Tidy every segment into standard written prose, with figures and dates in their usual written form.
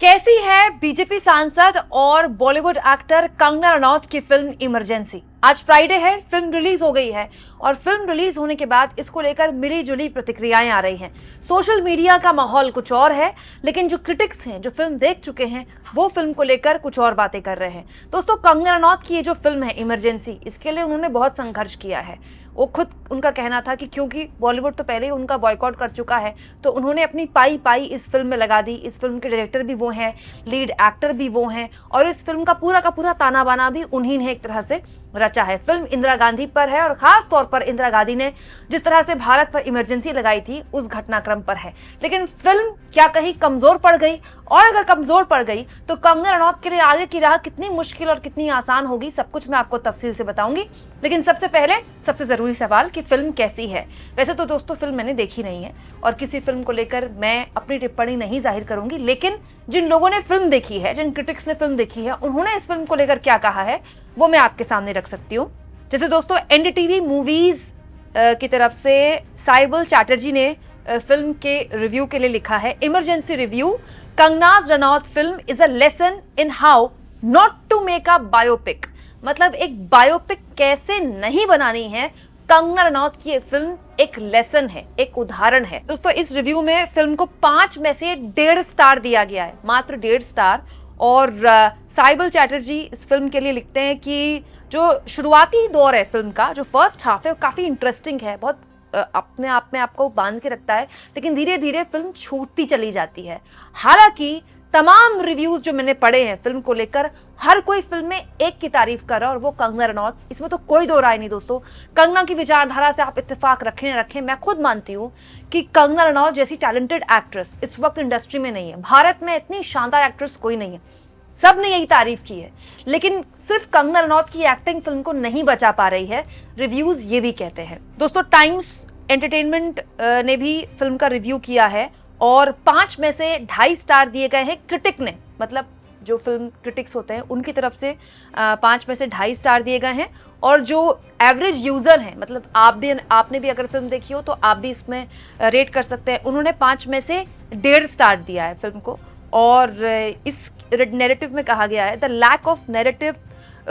कैसी है बीजेपी सांसद और बॉलीवुड एक्टर कंगना रनौत की फिल्म इमरजेंसी। आज फ्राइडे है, फिल्म रिलीज हो गई है और फिल्म रिलीज होने के बाद इसको लेकर मिली जुली प्रतिक्रियाएं आ रही हैं। सोशल मीडिया का माहौल कुछ और है, लेकिन जो क्रिटिक्स हैं, जो फिल्म देख चुके हैं, वो फिल्म को लेकर कुछ और बातें कर रहे हैं। दोस्तों, कंगना रनौत की ये जो फिल्म है इमरजेंसी, इसके लिए उन्होंने बहुत संघर्ष किया है। वो खुद उनका कहना था कि क्योंकि बॉलीवुड तो पहले ही उनका बॉयकॉट कर चुका है, तो उन्होंने अपनी पाई पाई इस फिल्म में लगा दी। इस फिल्म के डायरेक्टर भी वो हैं, लीड एक्टर भी वो हैं और इस फिल्म का पूरा ताना बाना भी उन्हीं ने एक तरह से रचा है। फिल्म इंदिरा गांधी पर है और खास तौर पर इंदिरा गांधी ने जिस तरह से भारत पर इमरजेंसी लगाई थी उस घटनाक्रम पर है। लेकिन फिल्म क्या कहीं कमजोर पड़ गई? और अगर कमजोर पड़ गई तो कंगना रनौत के लिए आगे की राह कितनी मुश्किल और कितनी आसान होगी, सब कुछ मैं आपको तफसील से बताऊंगी। लेकिन सबसे पहले सबसे जरूरी सवाल कि फिल्म कैसी है। वैसे तो दोस्तों फिल्म मैंने देखी नहीं है और किसी फिल्म को लेकर मैं अपनी टिप्पणी नहीं जाहिर करूंगी, लेकिन जिन लोगों ने फिल्म देखी है, जिन क्रिटिक्स ने फिल्म देखी है, उन्होंने इस फिल्म को लेकर क्या कहा है वो मैं आपके सामने रख सकती हूँ। जैसे दोस्तों एनडीटीवी मूवीज की तरफ से साइबल चैटर्जी ने फिल्म के रिव्यू के लिए लिखा है, emergency review, Kangana's Ranaut film is a lesson in how not to make a biopic. मतलब एक बायोपिक कैसे नहीं बनानी है, कंगना रनौत की ये फिल्म एक लेसन है, एक उदाहरण है। दोस्तों इस रिव्यू में फिल्म को 5 में से 1.5 स्टार दिया गया है, मात्र 1.5 स्टार। और साइबल चैटर्जी इस फिल्म के लिए लिखते हैं कि जो शुरुआती दौर है फिल्म का, जो फर्स्ट हाफ है वो काफ़ी इंटरेस्टिंग है, बहुत अपने आप में आपको बांध के रखता है, लेकिन धीरे धीरे फिल्म छूटती चली जाती है। हालांकि तमाम रिव्यूज जो मैंने पढ़े हैं फिल्म को लेकर, हर कोई फिल्म में एक की तारीफ कर रहा है और वो कंगना रनौत। इसमें तो कोई दो राय नहीं दोस्तों। कंगना की विचारधारा से आप इत्तेफाक रखें रखें, मैं खुद मानती हूँ कि कंगना रनौत जैसी टैलेंटेड एक्ट्रेस इस वक्त इंडस्ट्री में नहीं है। भारत में इतनी शानदार एक्ट्रेस कोई नहीं है, सब ने यही तारीफ की है। लेकिन सिर्फ कंगना रनौत की एक्टिंग फिल्म को नहीं बचा पा रही है, रिव्यूज ये भी कहते हैं। दोस्तों टाइम्स एंटरटेनमेंट ने भी फिल्म का रिव्यू किया है और 5 में से 2.5 स्टार दिए गए हैं क्रिटिक ने। मतलब जो फिल्म क्रिटिक्स होते हैं उनकी तरफ से 5 में से 2.5 स्टार दिए गए हैं और जो एवरेज यूजर हैं, मतलब आपने भी अगर फिल्म देखी हो तो आप भी इसमें रेट कर सकते हैं, उन्होंने 5 में से 1.5 स्टार दिया है फिल्म को। और इस नैरेटिव में कहा गया है, the lack of narrative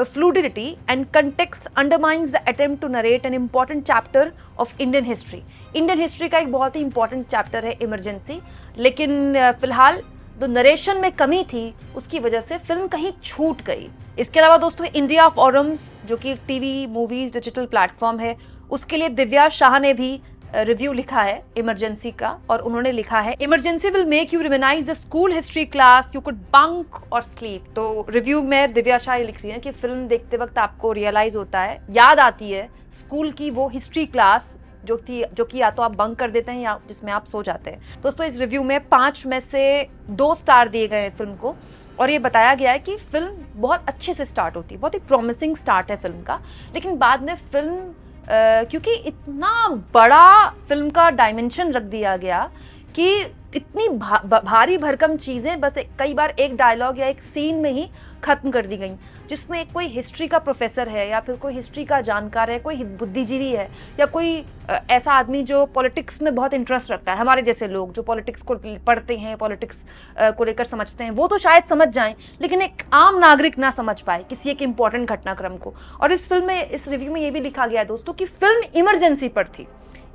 fluidity and context undermines the attempt to narrate an important chapter of Indian history। Indian history का एक बहुत ही इंपॉर्टेंट चैप्टर है इमरजेंसी, लेकिन फिलहाल जो नरेशन में कमी थी उसकी वजह से फिल्म कहीं छूट गई। इसके अलावा दोस्तों इंडिया फोरम्स जो कि टीवी मूवीज डिजिटल प्लेटफॉर्म है, उसके लिए दिव्या शाह ने भी रिव्यू लिखा है इमरजेंसी का और उन्होंने लिखा है, emergency will make you reminisce the school history class you could bunk और स्लीप। तो रिव्यू में दिव्या शाह लिख रही है कि फिल्म देखते वक्त आपको रियलाइज होता है, याद आती है स्कूल की वो हिस्ट्री क्लास जो कि या तो आप बंक कर देते हैं या जिसमें आप सो जाते हैं। दोस्तों इस रिव्यू में 5 में से 2 स्टार दिए गए हैं फिल्म को और ये बताया गया है कि फिल्म बहुत अच्छे से स्टार्ट होती है, बहुत ही प्रॉमिसिंग स्टार्ट है फिल्म का, लेकिन बाद में फिल्म क्योंकि इतना बड़ा फिल्म का डायमेंशन रख दिया गया कि इतनी भारी भरकम चीज़ें बस कई बार एक डायलॉग या एक सीन में ही ख़त्म कर दी गई, जिसमें कोई हिस्ट्री का प्रोफेसर है या फिर कोई हिस्ट्री का जानकार है, कोई बुद्धिजीवी है या कोई ऐसा आदमी जो पॉलिटिक्स में बहुत इंटरेस्ट रखता है, हमारे जैसे लोग जो पॉलिटिक्स को पढ़ते हैं, पॉलिटिक्स को लेकर समझते हैं, वो तो शायद समझ जाएं, लेकिन एक आम नागरिक ना समझ पाए किसी एक इम्पॉर्टेंट घटनाक्रम को। और इस फिल्म में, इस रिव्यू में ये भी लिखा गया है दोस्तों कि फिल्म इमरजेंसी पर थी,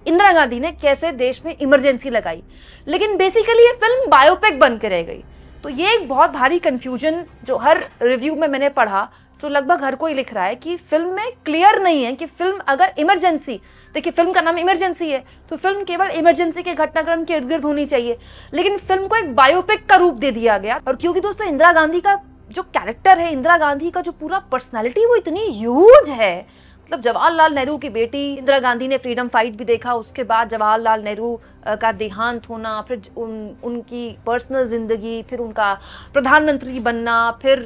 इंदिरा गांधी ने कैसे देश में इमरजेंसी लगाई, लेकिन बेसिकली ये फिल्म बायोपिक बन के रह गई। तो ये एक बहुत भारी कंफ्यूजन जो हर रिव्यू में मैंने पढ़ा, जो लगभग हर कोई लिख रहा है कि फिल्म में क्लियर नहीं है कि फिल्म अगर इमरजेंसी, देखिए फिल्म का नाम इमरजेंसी है तो फिल्म केवल इमरजेंसी के घटनाक्रम के इर्द गिर्द होनी चाहिए, लेकिन फिल्म को एक बायोपिक का रूप दे दिया गया। और क्योंकि दोस्तों इंदिरा गांधी का जो कैरेक्टर है, इंदिरा गांधी का जो पूरा पर्सनैलिटी वो इतनी ह्यूज है, मतलब जवाहरलाल नेहरू की बेटी इंदिरा गांधी ने फ्रीडम फाइट भी देखा, उसके बाद जवाहरलाल नेहरू का देहांत होना, फिर उनकी पर्सनल जिंदगी, फिर उनका प्रधानमंत्री बनना, फिर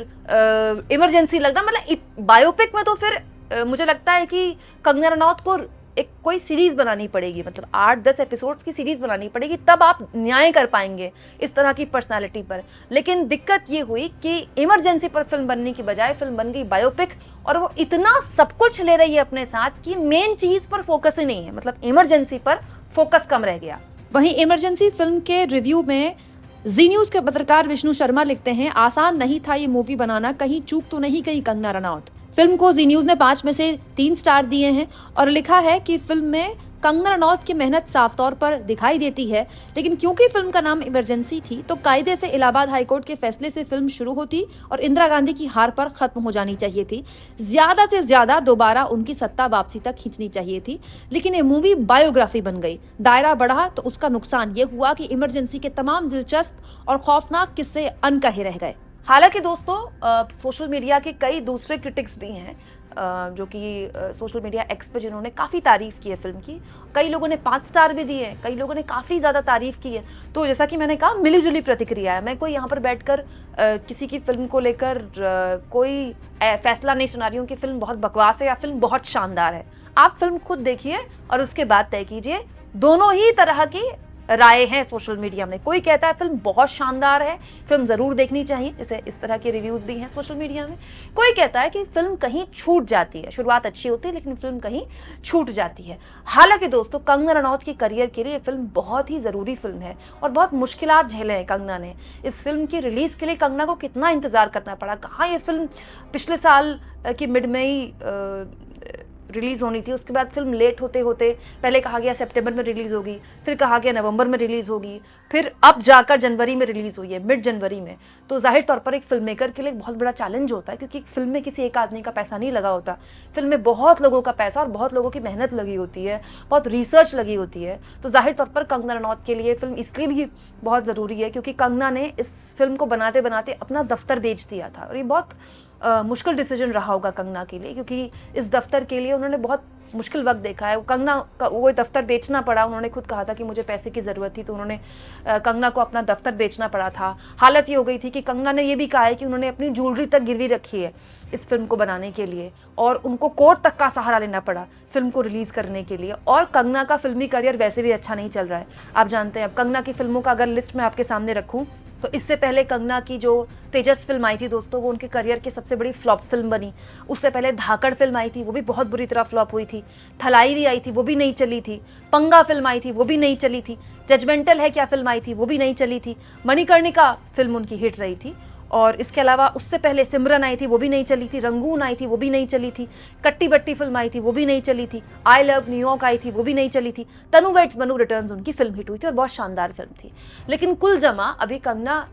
इमरजेंसी लगना, मतलब बायोपिक में तो फिर मुझे लगता है कि कंगना रनौत को एक कोई सीरीज बनानी पड़ेगी, मतलब 8-10 एपिसोड्स की सीरीज बनानी पड़ेगी, तब आप न्याय कर पाएंगे इस तरह की पर्सनालिटी पर। लेकिन दिक्कत ये हुई कि इमरजेंसी पर फिल्म बनने की बजाय फिल्म बन गई बायोपिक, और वो इतना सब कुछ ले रही है अपने साथ कि मेन चीज पर फोकस ही नहीं है, मतलब इमरजेंसी पर फोकस कम रह गया। वहीं इमरजेंसी फिल्म के रिव्यू में जी न्यूज के पत्रकार विष्णु शर्मा लिखते हैं, आसान नहीं था ये मूवी बनाना, कहीं चूक तो नहीं गई कंगना रनौत। फिल्म को जी न्यूज ने 5 में से 3 स्टार दिए हैं और लिखा है कि फिल्म में कंगना रनौत की मेहनत साफ तौर पर दिखाई देती है, लेकिन क्योंकि फिल्म का नाम इमरजेंसी थी तो कायदे से इलाहाबाद हाईकोर्ट के फैसले से फिल्म शुरू होती और इंदिरा गांधी की हार पर खत्म हो जानी चाहिए थी। ज्यादा से ज्यादा दोबारा उनकी सत्ता वापसी तक खींचनी चाहिए थी, लेकिन ये मूवी बायोग्राफी बन गई। दायरा बढ़ा तो उसका नुकसान ये हुआ कि इमरजेंसी के तमाम दिलचस्प और खौफनाक किस्से अनकहे रह गए। हालांकि दोस्तों सोशल मीडिया के कई दूसरे क्रिटिक्स भी हैं जो कि सोशल मीडिया एक्स पे जिन्होंने काफ़ी तारीफ़ की है फिल्म की। कई लोगों ने 5 स्टार भी दिए हैं, कई लोगों ने काफ़ी ज़्यादा तारीफ़ की है। तो जैसा कि मैंने कहा, मिली जुली प्रतिक्रिया है। मैं कोई यहाँ पर बैठकर किसी की फिल्म को लेकर कोई फैसला नहीं सुना रही हूँ कि फिल्म बहुत बकवास है या फिल्म बहुत शानदार है। आप फिल्म खुद देखिए और उसके बाद तय कीजिए। दोनों ही तरह की राय हैं सोशल मीडिया में। कोई कहता है फिल्म बहुत शानदार है, फिल्म जरूर देखनी चाहिए, जैसे इस तरह के रिव्यूज भी हैं सोशल मीडिया में। कोई कहता है कि फिल्म कहीं छूट जाती है, शुरुआत अच्छी होती है लेकिन फिल्म कहीं छूट जाती है। हालांकि दोस्तों, कंगना रनौत की करियर के लिए फिल्म बहुत ही जरूरी फिल्म है और बहुत मुश्किलात झेले हैं कंगना ने। इस फिल्म की रिलीज के लिए कंगना को कितना इंतजार करना पड़ा। कहाँ ये फिल्म पिछले साल की मिड में ही रिलीज़ होनी थी, उसके बाद फिल्म लेट होते होते पहले कहा गया सितंबर में रिलीज़ होगी, फिर कहा गया नवंबर में रिलीज़ होगी, फिर अब जाकर जनवरी में रिलीज़ हुई है, मिड जनवरी में। तो जाहिर तौर पर एक फिल्म मेकर के लिए बहुत बड़ा चैलेंज होता है, क्योंकि फिल्म में किसी एक आदमी का पैसा नहीं लगा होता। फिल्म में बहुत लोगों का पैसा और बहुत लोगों की मेहनत लगी होती है, बहुत रिसर्च लगी होती है। तो जाहिर तौर पर कंगना रनौत के लिए फिल्म इसलिए भी बहुत ज़रूरी है क्योंकि कंगना ने इस फिल्म को बनाते बनाते अपना दफ्तर बेच दिया था। और ये बहुत मुश्किल डिसीजन रहा होगा कंगना के लिए, क्योंकि इस दफ्तर के लिए उन्होंने बहुत मुश्किल वक्त देखा है। कंगना का वो दफ्तर बेचना पड़ा। उन्होंने खुद कहा था कि मुझे पैसे की ज़रूरत थी, तो उन्होंने कंगना को अपना दफ्तर बेचना पड़ा था। हालत ये हो गई थी कि कंगना ने ये भी कहा है कि उन्होंने अपनी ज्वेलरी तक गिरवी रखी है इस फिल्म को बनाने के लिए, और उनको कोर्ट तक का सहारा लेना पड़ा फिल्म को रिलीज़ करने के लिए। और कंगना का फिल्मी करियर वैसे भी अच्छा नहीं चल रहा है। आप जानते हैं, अब कंगना की फिल्मों का अगर लिस्ट मैं आपके सामने रखूँ तो इससे पहले कंगना की जो तेजस फिल्म आई थी दोस्तों, वो उनके करियर की सबसे बड़ी फ्लॉप फिल्म बनी। उससे पहले धाकड़ फिल्म आई थी, वो भी बहुत बुरी तरह फ्लॉप हुई थी। थलाई भी आई थी, वो भी नहीं चली थी। पंगा फिल्म आई थी, वो भी नहीं चली थी। जजमेंटल है क्या फिल्म आई थी, वो भी नहीं चली थी। मणिकर्णिका फिल्म उनकी हिट रही थी। और इसके अलावा उससे पहले सिमरन आई थी, वो भी नहीं चली थी। रंगून आई थी, वो भी नहीं चली थी। कट्टी बट्टी फिल्म आई थी, वो भी नहीं चली थी। आई लव न्यूयॉर्क आई थी, वो भी नहीं चली थी। तनु वेट्स मनु रिटर्न्स उनकी फिल्म हिट हुई थी और बहुत शानदार फिल्म थी। लेकिन कुल जमा अभी कंगना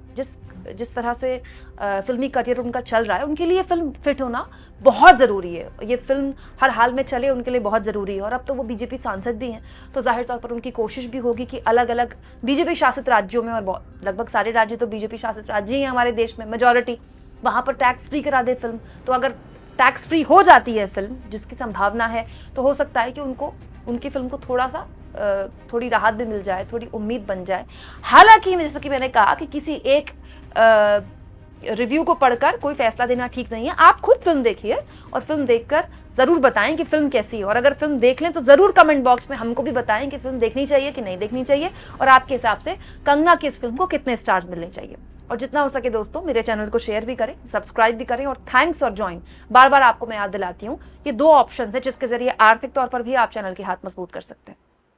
जिस तरह से फिल्मी करियर उनका चल रहा है, उनके लिए फिल्म फिट होना बहुत ज़रूरी है। ये फिल्म हर हाल में चले उनके लिए बहुत ज़रूरी है। और अब तो वो बीजेपी सांसद भी हैं, तो जाहिर तौर पर उनकी कोशिश भी होगी कि अलग अलग बीजेपी शासित राज्यों में, और लगभग सारे राज्य तो बीजेपी शासित राज्य ही हैं हमारे देश में, मेजॉरिटी, वहाँ पर टैक्स फ्री करा दे फिल्म। तो अगर टैक्स फ्री हो जाती है फिल्म, जिसकी संभावना है, तो हो सकता है कि उनकी फिल्म को थोड़ी राहत भी मिल जाए, थोड़ी उम्मीद बन जाए। हालांकि जैसे कि मैंने कहा कि किसी एक रिव्यू को पढ़कर कोई फैसला देना ठीक नहीं है। आप खुद फिल्म देखिए और फिल्म देखकर ज़रूर बताएं कि फिल्म कैसी है। और अगर फिल्म देख लें तो ज़रूर कमेंट बॉक्स में हमको भी बताएं कि फिल्म देखनी चाहिए कि नहीं देखनी चाहिए, और आपके हिसाब से कंगना की इस फिल्म को कितने स्टार्स मिलने चाहिए। और जितना हो सके दोस्तों, मेरे चैनल को शेयर भी करें, सब्सक्राइब भी करें, और थैंक्स फॉर ज्वाइन। बार बार आपको मैं याद दिलाती हूँ, ये 2 ऑप्शन है जिसके जरिए आर्थिक तौर पर भी आप चैनल के हाथ मजबूत कर सकते हैं।